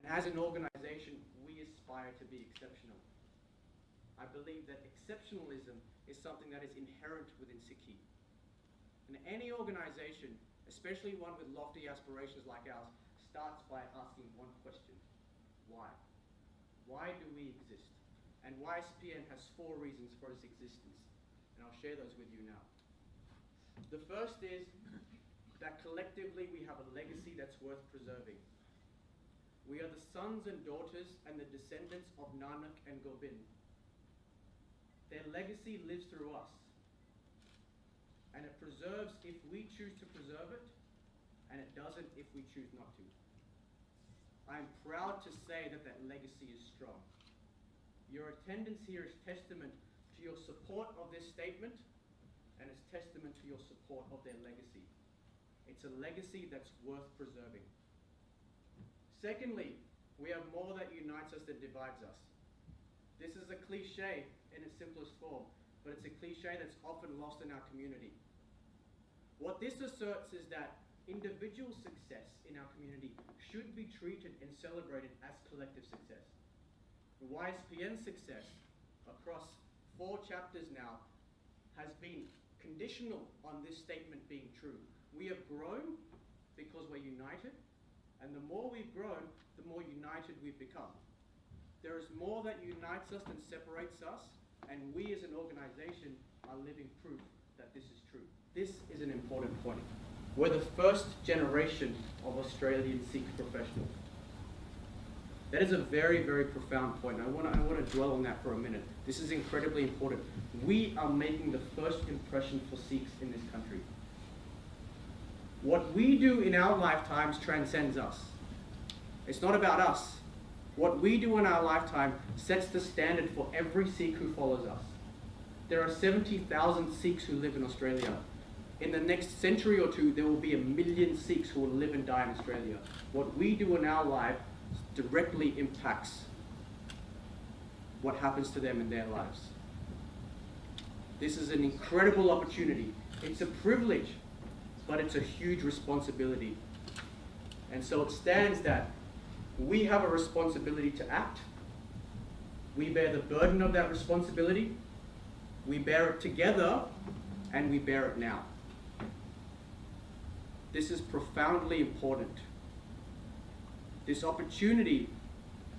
And as an organization, we aspire to be exceptional. I believe that exceptionalism is something that is inherent within Sikhi. And any organization, especially one with lofty aspirations like ours, starts by asking one question: why? Why do we exist? And YSPN has 4 reasons for its existence. And I'll share those with you now. The first is that collectively we have a legacy that's worth preserving. We are the sons and daughters and the descendants of Nanak and Gobind. Their legacy lives through us. And it preserves if we choose to preserve it, and it doesn't if we choose not to. I'm proud to say that that legacy is strong. Your attendance here is testament to your support of this statement, and it's testament to your support of their legacy. It's a legacy that's worth preserving. Secondly, we have more that unites us than divides us. This is a cliche in its simplest form, but it's a cliche that's often lost in our community. What this asserts is that individual success in our community should be treated and celebrated as collective success. The YSPN success across 4 chapters now has been conditional on this statement being true. We have grown because we're united, and the more we've grown, the more united we've become. There is more that unites us than separates us, and we as an organization are living proof that this is true. This is an important point. We're the first generation of Australian Sikh professionals. That is a very, very profound point. I want to dwell on that for a minute. This is incredibly important. We are making the first impression for Sikhs in this country. What we do in our lifetimes transcends us. It's not about us. What we do in our lifetime sets the standard for every Sikh who follows us. There are 70,000 Sikhs who live in Australia. In the next century or 2, there will be 1 million Sikhs who will live and die in Australia. What we do in our life directly impacts what happens to them in their lives. This is an incredible opportunity. It's a privilege, but it's a huge responsibility. And so it stands that we have a responsibility to act. We bear the burden of that responsibility. We bear it together, and we bear it now. This is profoundly important. This opportunity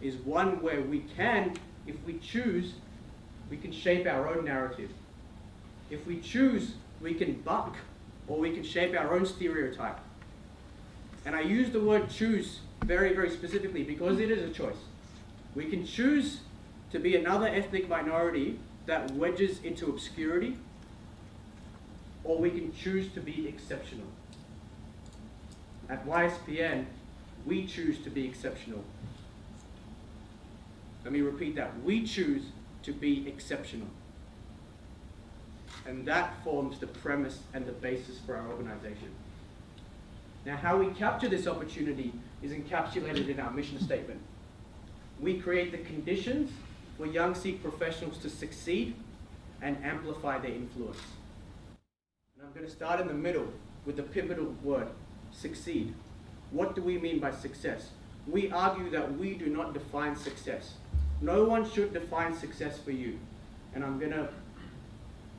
is one where we can, if we choose, we can shape our own narrative. If we choose, we can buck, or we can shape our own stereotype. And I use the word choose very, very specifically because it is a choice. We can choose to be another ethnic minority that wedges into obscurity, or we can choose to be exceptional. At YSPN, we choose to be exceptional. Let me repeat that. We choose to be exceptional. And that forms the premise and the basis for our organization. Now, how we capture this opportunity is encapsulated in our mission statement. We create the conditions for young Sikh professionals to succeed and amplify their influence. And I'm going to start in the middle with the pivotal word, succeed. What do we mean by success? We argue that we do not define success. No one should define success for you. And I'm going to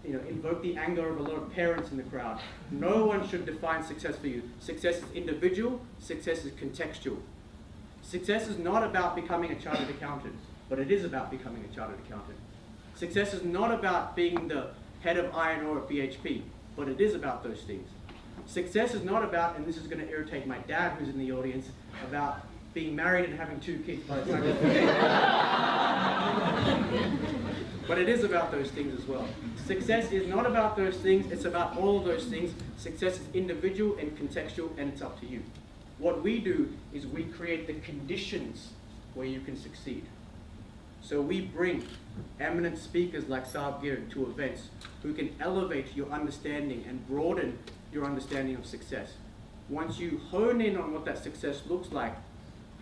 invoke the anger of a lot of parents in the crowd. No one should define success for you. Success is individual, success is contextual. Success is not about becoming a chartered accountant, but it is about becoming a chartered accountant. Success is not about being the head of iron ore at BHP, but it is about those things. Success is not about, and this is going to irritate my dad who's in the audience, about being married and having 2 kids by the time you're 50. But it is about those things as well. Success is not about those things, it's about all of those things. Success is individual and contextual, and it's up to you. What we do is we create the conditions where you can succeed. So we bring eminent speakers like Saab Gir to events who can elevate your understanding and broaden your understanding of success. Once you hone in on what that success looks like,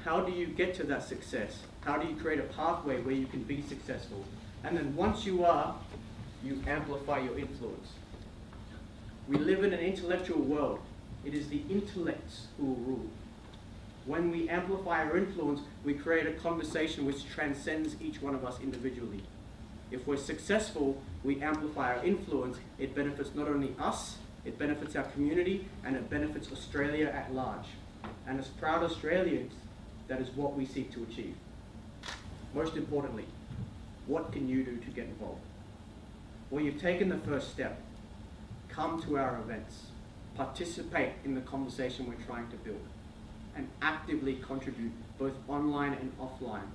how do you get to that success? How do you create a pathway where you can be successful? And then once you are, you amplify your influence. We live in an intellectual world. It is the intellects who will rule. When we amplify our influence, we create a conversation which transcends each one of us individually. If we're successful, we amplify our influence. It benefits not only us, it benefits our community, and it benefits Australia at large. And as proud Australians, that is what we seek to achieve. Most importantly, what can you do to get involved? Well, you've taken the first step. Come to our events. Participate in the conversation we're trying to build. And actively contribute, both online and offline,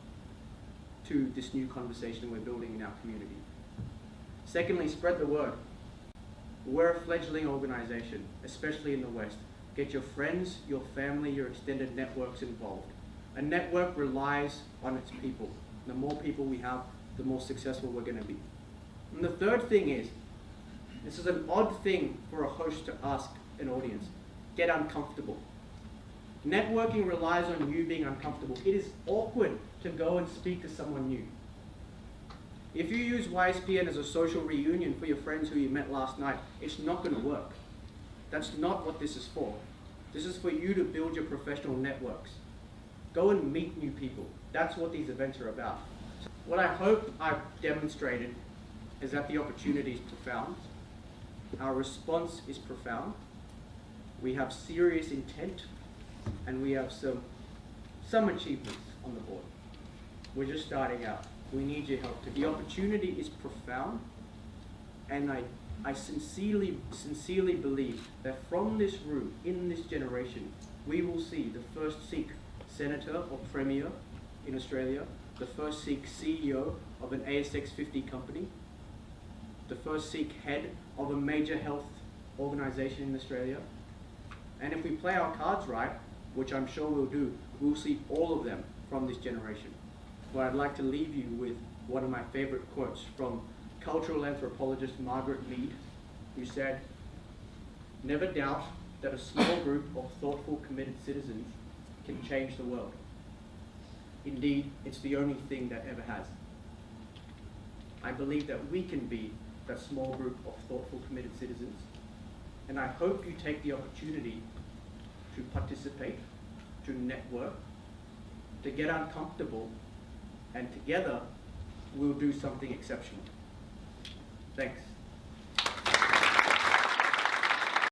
to this new conversation we're building in our community. Secondly, spread the word. We're a fledgling organization, especially in the West. Get your friends, your family, your extended networks involved. A network relies on its people. The more people we have, the more successful we're going to be. And the third thing is, this is an odd thing for a host to ask an audience. Get uncomfortable. Networking relies on you being uncomfortable. It is awkward to go and speak to someone new. If you use YSPN as a social reunion for your friends who you met last night, it's not going to work. That's not what this is for. This is for you to build your professional networks. Go and meet new people. That's what these events are about. What I hope I've demonstrated is that the opportunity is profound. Our response is profound. We have serious intent, and we have some achievements on the board. We're just starting out. We need your help. The opportunity is profound, and I sincerely believe that from this room, in this generation, we will see the first Sikh senator or premier in Australia, the first Sikh CEO of an ASX 50 company, the first Sikh head of a major health organization in Australia. And if we play our cards right, which I'm sure we'll do, we'll see all of them from this generation. But I'd like to leave you with one of my favorite quotes from cultural anthropologist Margaret Mead, who said, "Never doubt that a small group of thoughtful, committed citizens can change the world. Indeed, it's the only thing that ever has." I believe that we can be that small group of thoughtful, committed citizens, and I hope you take the opportunity to participate, to network, to get uncomfortable, and together we'll do something exceptional. Thanks.